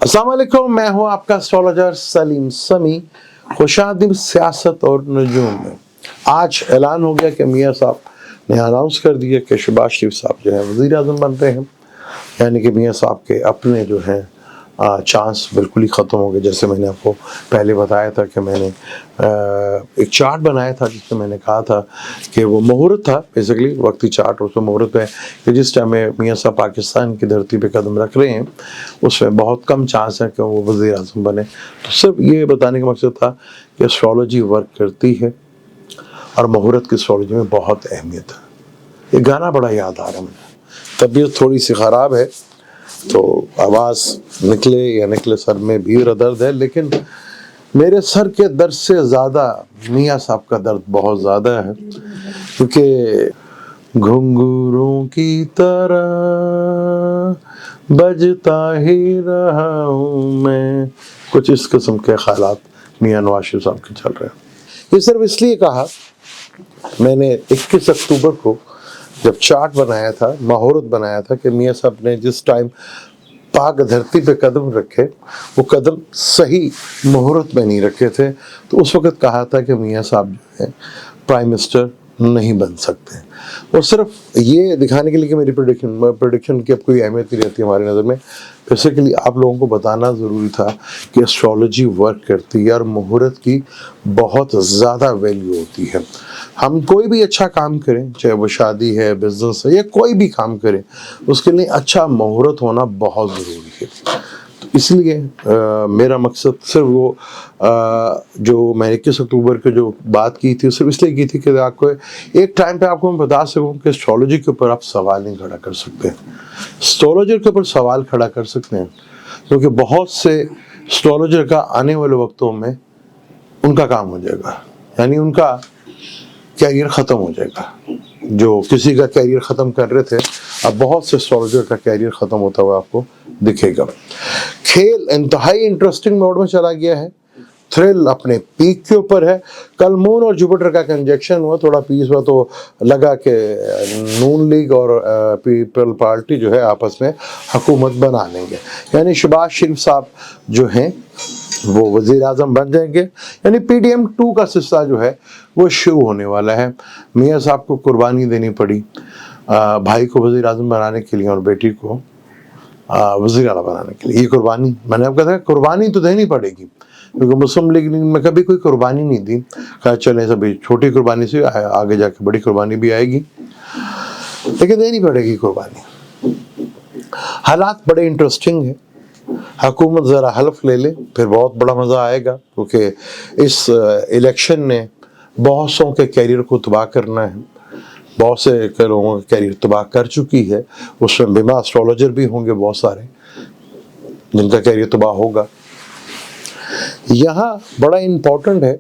अस्सलाम वालेकुम, मैं हूं आपका एस्ट्रोलॉजर सलीम समी। खुशामदीद सियासत और नजूम में आज ऐलान हो गया कि मियाँ साहब ने अनाउंस कर दिया कि शहबाज शरीफ साहब जो है वज़ीर आज़म बन रहे हैं। यानी कि मियाँ साहब के अपने जो हैं चांस बिल्कुल ही ख़त्म हो गए। जैसे मैंने आपको पहले बताया था कि मैंने एक चार्ट बनाया था जिसमें मैंने कहा था कि वो मुहूर्त था, बेसिकली वक्ती चार्ट। उसमें मुहूर्त है कि जिस टाइम में मियाँ साहब पाकिस्तान की धरती पे कदम रख रहे हैं उसमें बहुत कम चांस है कि वो वज़ीर आज़म बने। तो सिर्फ ये बताने का मकसद था कि एस्ट्रोलॉजी वर्क करती है और मुहूर्त की एस्ट्रोलॉजी में बहुत अहमियत है। ये गाना बड़ा याद आ रहा है मुझे। तबीयत थोड़ी सी ख़राब है तो आवाज़ निकले या निकले सर में भी दर्द है, लेकिन मेरे सर के दर्द से ज़्यादा मियाँ साहब का दर्द बहुत ज़्यादा है, क्योंकि घुंघरूं की तरह बजता ही रहा हूँ मैं। कुछ इस किस्म के ख्यालात मियाँ नवाज शरीफ साहब के चल रहे हैं। ये सिर्फ इसलिए कहा, मैंने 21 अक्टूबर को जब चार्ट बनाया था, मुहूर्त बनाया था कि मियाँ साहब ने जिस टाइम पाक धरती पे कदम रखे वो कदम सही मुहूर्त में नहीं रखे थे, तो उस वक्त कहा था कि मियाँ साहब जो है प्राइम मिनिस्टर नहीं बन सकते। और सिर्फ ये दिखाने के लिए कि मेरी प्रेडिक्शन की अब कोई अहमियत नहीं रहती हमारी नज़र में, बेसिकली आप लोगों को बताना ज़रूरी था कि एस्ट्रोलॉजी वर्क करती है और मुहूर्त की बहुत ज़्यादा वैल्यू होती है। हम कोई भी अच्छा काम करें, चाहे वो शादी है, बिजनेस है या कोई भी काम करें, उसके लिए अच्छा मुहूर्त होना बहुत ज़रूरी है। तो इसलिए मेरा मकसद सिर्फ वो जो मैं 21 अक्टूबर के जो बात की थी सिर्फ इसलिए की थी कि आपको एक टाइम पे आपको मैं बता सकूं कि एस्ट्रोलॉजी के ऊपर आप सवाल नहीं खड़ा कर सकते। एस्ट्रोलॉजर के ऊपर सवाल खड़ा कर सकते हैं क्योंकि बहुत से एस्ट्रोलॉजर का आने वाले वक्तों में उनका काम हो जाएगा, यानी उनका कैरियर ख़त्म हो जाएगा। जो किसी का कैरियर ख़त्म कर रहे थे, अब बहुत से एस्ट्रोलॉजर का कैरियर ख़त्म होता हुआ आपको दिखेगा। खेल इंतहाई इंटरेस्टिंग मोड में चला गया है, थ्रिल अपने पीक के ऊपर है। कल मून और जुपिटर का कंजक्शन हुआ, थोड़ा पीस हुआ तो लगा कि नून लीग और पीपल पार्टी जो है आपस में हुकूमत बना लेंगे, यानी शहबाज शरीफ साहब जो हैं वो वज़ीर आज़म बन जाएंगे। यानी PDM 2 का सिलसिला जो है वो शुरू होने वाला है। मियाँ साहब को कुर्बानी देनी पड़ी भाई को वज़ीर आज़म बनाने के लिए और बेटी को वज़ीर आला बनाने के लिए। ये कुर्बानी मैंने आपको कहा, कुर्बानी तो देनी पड़ेगी क्योंकि मुस्लिम लीग में कभी कोई कुर्बानी नहीं दी। कहा चले सभी छोटी कुर्बानी से आगे जाके बड़ी कुर्बानी भी आएगी, लेकिन देनी पड़ेगी कुर्बानी। हालात बड़े इंटरेस्टिंग है। हुकूमत ज़रा हल्फ ले ले फिर बहुत बड़ा मज़ा आएगा, क्योंकि इस इलेक्शन ने बहुत सौ के कैरियर को तबाह करना है। बहुत से लोगों का कैरियर तबाह कर चुकी है, उसमें बिना एस्ट्रोलॉजर भी होंगे बहुत सारे जिनका कैरियर तबाह होगा। यहाँ बड़ा इम्पोर्टेंट है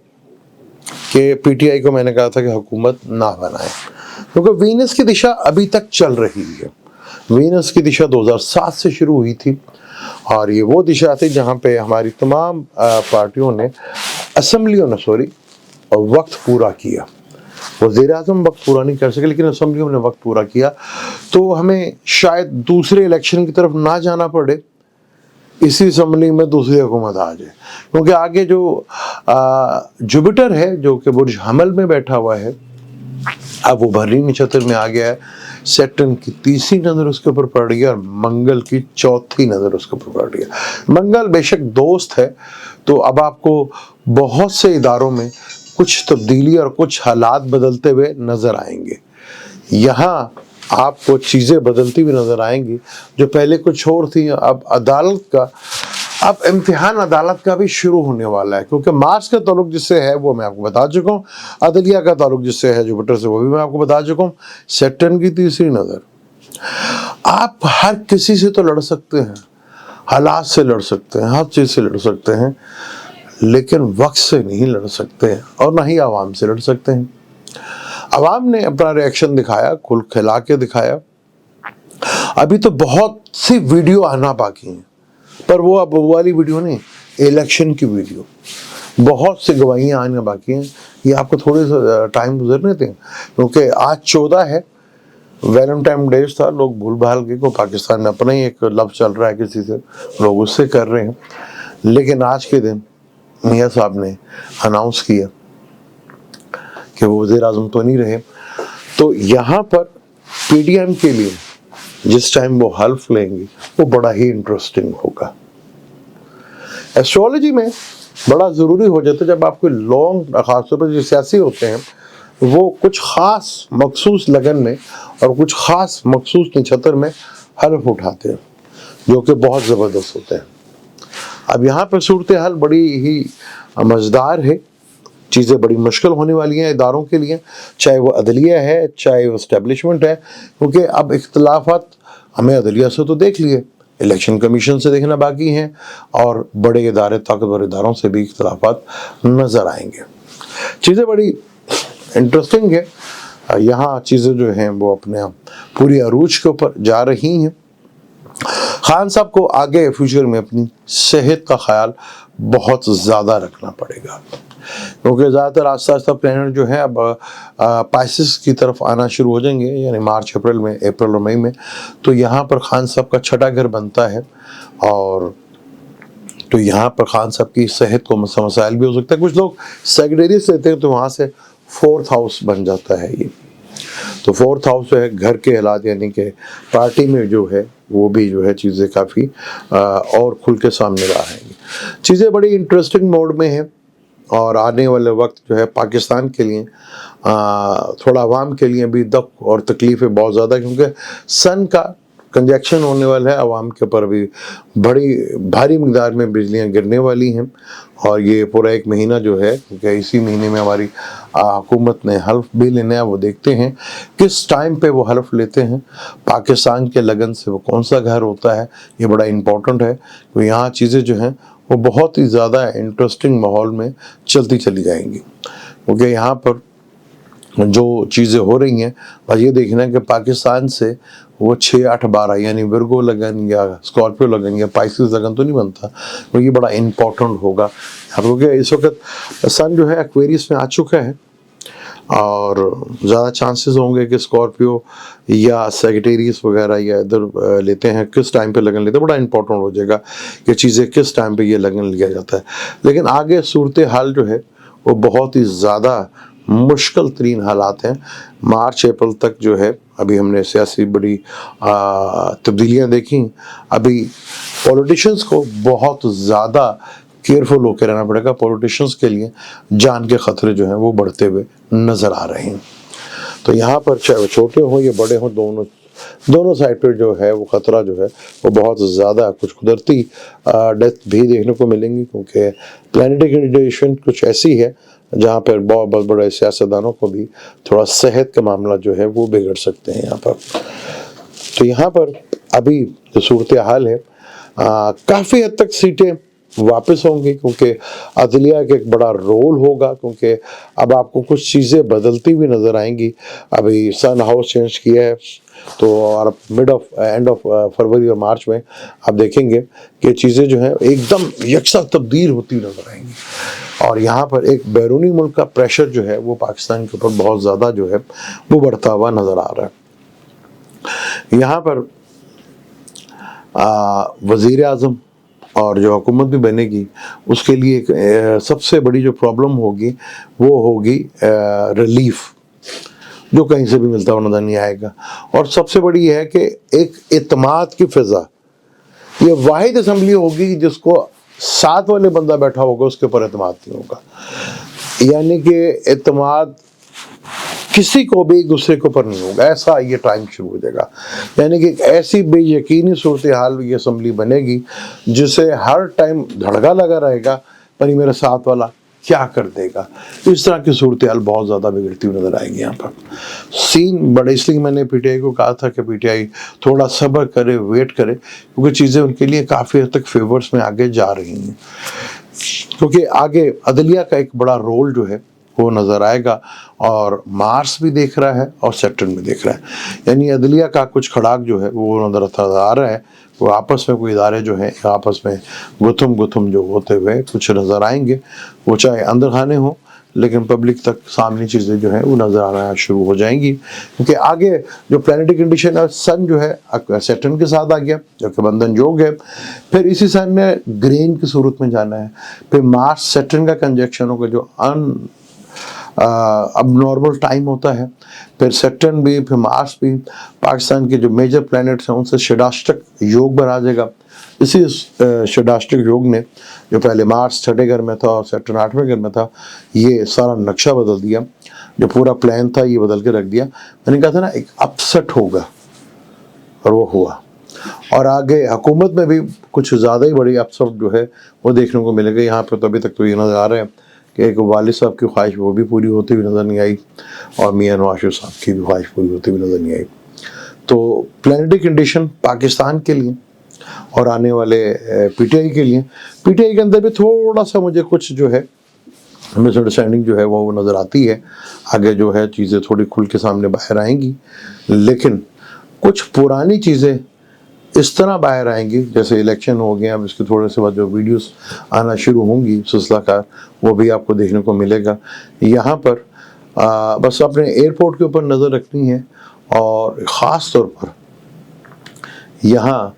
कि PTI को मैंने कहा था कि हुकूमत ना बनाए, क्योंकि वीनस की दिशा अभी तक चल रही है। वीनस की दिशा 2007 से शुरू हुई थी और ये वो दिशा थी जहाँ पे हमारी तमाम पार्टियों ने, असम्बलियों ने वक्त पूरा किया। वज़ीर आज़म वक्त पूरा नहीं कर सके, लेकिन असम्बलियों ने वक्त पूरा किया। तो हमें शायद दूसरे इलेक्शन की तरफ ना जाना पड़े, इसी असम्बली में दूसरी हुकूमत आ जाए, क्योंकि आगे जो जुपिटर है जो कि बुर्ज हमल में बैठा हुआ है, अब वो भर्री नक्षत्र में आ गया है। सैटर्न की तीसरी नज़र उसके ऊपर पड़ रही है और मंगल की चौथी नज़र उसके ऊपर पड़ रही है। मंगल बेशक दोस्त है, तो अब आपको बहुत से इदारों में कुछ तब्दीली और कुछ हालात बदलते हुए नज़र आएंगे। यहाँ आपको चीज़ें बदलती हुई नज़र आएंगी जो पहले कुछ और थी। अब अदालत का, अब इम्तिहान अदालत का भी शुरू होने वाला है, क्योंकि मार्स का ताल्लुक जिससे है वो मैं आपको बता चुका हूँ, अदलिया का ताल्लुक जिससे है जुपिटर से वो भी मैं आपको बता चुका हूँ। सैटर्न की तीसरी नज़र, आप हर किसी से तो लड़ सकते हैं, हालात से लड़ सकते हैं, हर चीज़ से लड़ सकते हैं, लेकिन वक्त से नहीं लड़ सकते हैं और ना ही आवाम से लड़ सकते हैं। आवाम ने अपना रिएक्शन दिखाया, खुल खिला के दिखाया। अभी तो बहुत सी वीडियो आना बाकी है, पर वो अब वो वाली वीडियो नहीं, इलेक्शन की वीडियो। बहुत सी गवाहियाँ आने बाकी हैं, ये आपको थोड़े सा टाइम गुजरने दें, क्योंकि आज 14 है वैलेंटाइन डेज था, लोग भूल भाल गए को पाकिस्तान में अपना ही एक लव चल रहा है किसी से, लोग उससे कर रहे हैं। लेकिन आज के दिन मियाँ साहब ने अनाउंस किया कि वो वज़ीर आज़म तो नहीं रहे। तो यहाँ पर PDM के लिए जिस टाइम वो हल्फ लेंगे वो बड़ा ही इंटरेस्टिंग होगा। एस्ट्रोलॉजी में बड़ा ज़रूरी हो जाता है जब आपको लॉन्ग, खासतौर पर जो सियासी होते हैं वो कुछ ख़ास मखसूस लगन में और कुछ ख़ास मखसूस नक्षत्र में हल्फ उठाते हैं जो कि बहुत ज़बरदस्त होते हैं। अब यहाँ पर सूरत हाल बड़ी ही मज़ेदार है, चीज़ें बड़ी मुश्किल होने वाली हैं इदारों के लिए, चाहे वो अदलिया है चाहे वो इस्टेब्लिशमेंट है, क्योंकि अब इख्तलाफात हमें अदलिया से तो देख लिए, इलेक्शन कमीशन से देखना बाकी हैं और बड़े इदारे, ताकतवर इदारों से भी इख्तलाफात नज़र आएंगे। चीज़ें बड़ी इंटरेस्टिंग है, यहाँ चीज़ें जो हैं वो अपने पूरी अरूज के ऊपर जा रही हैं। खान साहब को आगे फ्यूचर में अपनी सेहत का ख्याल बहुत ज़्यादा रखना पड़ेगा, क्योंकि ज़्यादातर आस्ता आस्ता प्लैनेट जो है अब पाइसेस की तरफ आना शुरू हो जाएंगे, यानी मार्च अप्रैल और मई में। तो यहाँ पर खान साहब का छठा घर बनता है और तो यहाँ पर खान साहब की सेहत को मसाइल भी हो सकता है। कुछ लोग सेक्रेटरीज लेते हैं तो वहाँ से 4th हाउस बन जाता है ये। तो 4th हाउस जो है घर के हालात, यानी कि पार्टी में जो है वो भी जो है चीज़ें काफ़ी और खुल के सामने आ रहेंगी। चीज़ें बड़ी इंटरेस्टिंग मोड में हैं और आने वाले वक्त जो है पाकिस्तान के लिए थोड़ा आवाम के लिए भी दुख और तकलीफ़ें बहुत ज़्यादा, क्योंकि सन का कंजक्शन होने वाला है, आवाम के ऊपर भी बड़ी भारी मिकदार में बिजलियाँ गिरने वाली हैं। और ये पूरा एक महीना जो है, क्योंकि इसी महीने में हमारी हुकूमत ने हल्फ भी लेना है, वो देखते हैं किस टाइम पे वो हल्फ लेते हैं, पाकिस्तान के लगन से वो कौन सा घर होता है, ये बड़ा इम्पोर्टेंट है। तो यहाँ चीज़ें जो हैं वो बहुत ही ज़्यादा इंटरेस्टिंग माहौल में चलती चली जाएंगी, क्योंकि यहाँ पर जो चीज़ें हो रही हैं बस ये देखना है कि पाकिस्तान से वो 6, 8, 12 यानी विर्गो लगन या स्कॉर्पियो लगन या पाइसेस लगन तो नहीं बनता, तो ये बड़ा इम्पोर्टेंट होगा। क्योंकि इस वक्त सन जो है एक्वेरियस में आ चुका है और ज़्यादा चांसेस होंगे कि स्कॉर्पियो या सेक्रेटरीज वगैरह या इधर लेते हैं, किस टाइम पे लगन लेते हैं, बड़ा इंपॉर्टेंट हो जाएगा कि चीज़ें किस टाइम पे ये लगन लिया जाता है। लेकिन आगे सूरत हाल जो है वो बहुत ही ज़्यादा मुश्किल तरीन हालात हैं। मार्च अप्रैल तक जो है अभी हमने सियासी बड़ी तब्दीलियाँ देखी। अभी पॉलिटिशियंस को बहुत ज़्यादा केयरफुल होकर रहना पड़ेगा, पॉलिटिशियंस के लिए जान के ख़तरे जो हैं वो बढ़ते हुए नज़र आ रहे हैं। तो यहाँ पर चाहे वो छोटे हों या बड़े हों, दोनों साइड पर जो है वो ख़तरा जो है वो बहुत ज़्यादा, कुछ कुदरती डेथ भी देखने को मिलेंगी, क्योंकि प्लानिटरी कंडीशन कुछ ऐसी है जहाँ पर बहुत बड़े सियासतदानों को भी थोड़ा सेहत का मामला जो है वो बिगड़ सकते हैं यहाँ पर। तो यहाँ पर अभी जो सूरत हाल है काफ़ी हद तक सीटें वापस होंगी, क्योंकि अदलिया का एक बड़ा रोल होगा, क्योंकि अब आपको कुछ चीज़ें बदलती हुई नज़र आएंगी। अभी सन हाउस चेंज किया है तो और एंड ऑफ फरवरी और मार्च में आप देखेंगे कि चीज़ें जो हैं एकदम यकसा तब्दील होती हुई नज़र आएंगी। और यहाँ पर एक बैरूनी मुल्क का प्रेशर जो है वो पाकिस्तान के ऊपर बहुत ज़्यादा जो है वो बढ़ता हुआ नज़र आ रहा है। यहाँ पर वज़ीर आज़म और जो हुकूमत भी बनेगी उसके लिए एक सबसे बड़ी जो प्रॉब्लम होगी वो होगी रिलीफ, जो कहीं से भी मिलता हुआ नज़र नहीं आएगा। और सबसे बड़ी है कि एक एतमाद की फ़िज़ा, ये वाहिद असम्बली होगी जिसको साथ वाले बंदा बैठा होगा उसके ऊपर एतमाद नहीं होगा, यानी कि एतमाद किसी को भी दूसरे के ऊपर नहीं होगा, ऐसा ये टाइम शुरू हो जाएगा। यानी कि एक ऐसी बेयकीनी सूरत हाल ये असम्बली बनेगी जिसे हर टाइम धड़का लगा रहेगा, पर मेरे साथ वाला क्या कर देगा। इस तरह की सूरत हाल बहुत ज़्यादा बिगड़ती हुई नज़र आएगी। यहाँ पर सीन बड़े, इसलिए मैंने PTI को कहा था कि PTI थोड़ा सब्र करे, वेट करे, क्योंकि चीज़ें उनके लिए काफ़ी हद तक फेवर्स में आगे जा रही हैं, क्योंकि आगे अदलिया का एक बड़ा रोल जो है वो नज़र आएगा। और मार्स भी देख रहा है और सैटर्न भी देख रहा है, यानी अदलिया का कुछ खड़ाक जो है वो नज़र आ रहा है। वो आपस में कोई इदारे जो हैं आपस में गुथम जो होते हुए कुछ नज़र आएंगे, वो चाहे अंदर खाने हो لیکن پبلک تک سامنے چیزیں جو ہیں وہ نظر آنا شروع ہو جائیں گی، کیونکہ آگے جو پلانٹری کنڈیشن ہے، سن جو ہے سیٹرن کے ساتھ آ گیا جو کہ بندھن یوگ ہے، پھر اسی سن نے گرین کی صورت میں جانا ہے، پھر مارس سیٹرن کا کنجیکشن ہوگا جو اب نارمل ٹائم ہوتا ہے، پھر سیٹرن بھی، پھر مارس بھی، پاکستان کے جو میجر پلانٹس ہیں ان سے شڈاشٹک یوگ بنا جائے گا۔ اسی شڈاشٹک یوگ نے جو پہلے مارس 6 گھر میں تھا اور سیٹرن 8ویں گھر میں تھا، یہ سارا نقشہ بدل دیا، جو پورا پلان تھا یہ بدل کے رکھ دیا۔ میں نے کہا تھا نا ایک اپسٹ ہوگا، اور وہ ہوا، اور آگے حکومت میں بھی کچھ زیادہ ہی بڑی اپسٹ جو ہے وہ دیکھنے کو ملے گا۔ یہاں پہ تو ابھی تک تو یہ نظر آ رہا ہے کہ ایک والد صاحب کی خواہش وہ بھی پوری ہوتی ہوئی نظر نہیں آئی، اور میاں نواز شریف صاحب کی بھی خواہش پوری ہوتی ہوئی نظر نہیں آئی۔ تو پلانٹری کنڈیشن پاکستان کے لیے اور آنے والے پی ٹی آئی کے لیے، پی ٹی آئی کے اندر بھی تھوڑا سا مجھے کچھ جو ہے مس انڈرسٹینڈنگ جو ہے وہ نظر آتی ہے، آگے جو ہے چیزیں تھوڑی کھل کے سامنے باہر آئیں گی، لیکن کچھ پرانی چیزیں اس طرح باہر آئیں گی، جیسے الیکشن ہو گیا، اب اس کے تھوڑے سے بعد جو ویڈیوز آنا شروع ہوں گی سلسلہ کار، وہ بھی آپ کو دیکھنے کو ملے گا۔ یہاں پر بس اپنے ایئرپورٹ کے اوپر نظر رکھنی ہے، اور خاص طور پر یہاں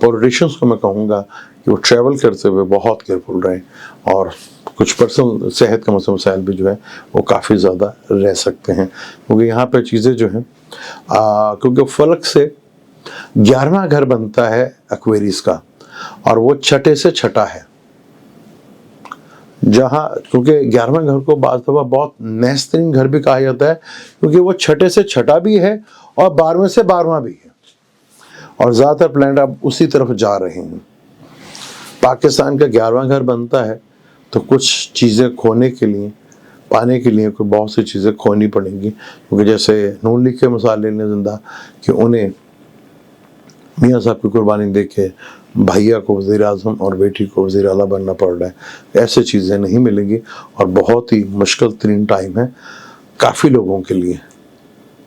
پولیٹیشنز کو میں کہوں گا کہ وہ ٹریول کرتے ہوئے بہت کیئرفل رہیں، اور کچھ پرسنل صحت کے مسائل بھی جو ہے وہ کافی زیادہ رہ سکتے ہیں، کیونکہ یہاں پہ چیزیں جو ہیں کیونکہ فلک سے 11واں گھر بنتا ہے ایکویریس کا، اور وہ چھٹے سے چھٹا ہے، جہاں کیونکہ 11واں گھر کو بعض دفعہ بہت نیس ترین گھر بھی کہا جاتا ہے، کیونکہ وہ چھٹے سے چھٹا بھی ہے اور 12ویں سے 12واں بھی ہے، اور زیادہ تر پلانٹ اب اسی طرف جا رہے ہیں۔ پاکستان کا 11واں گھر بنتا ہے تو کچھ چیزیں کھونے کے لیے، پانے کے لیے کوئی بہت سی چیزیں کھونی پڑیں گی، کیونکہ جیسے نون لیگ کے مثال لے لیں زندہ، کہ انہیں میاں صاحب کی قربانی دے کے بھائیا کو وزیر اعظم اور بیٹی کو وزیر اعلیٰ بننا پڑ رہا ہے، ایسے چیزیں نہیں ملیں گی، اور بہت ہی مشکل ترین ٹائم ہے کافی لوگوں کے لیے،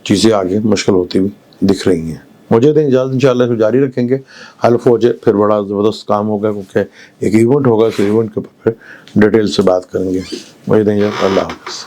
چیزیں آگے مشکل ہوتی ہوئی دکھ رہی ہیں۔ مجھے دیں اجازت، انشاءاللہ کو جاری رکھیں گے، حلف ہو جائے پھر بڑا زبردست کام ہوگا، کیونکہ ایک ایونٹ ہوگا، اس ایونٹ کے اوپر ڈیٹیل سے بات کریں گے۔ مجھے دیں اجازت، اللہ حافظ۔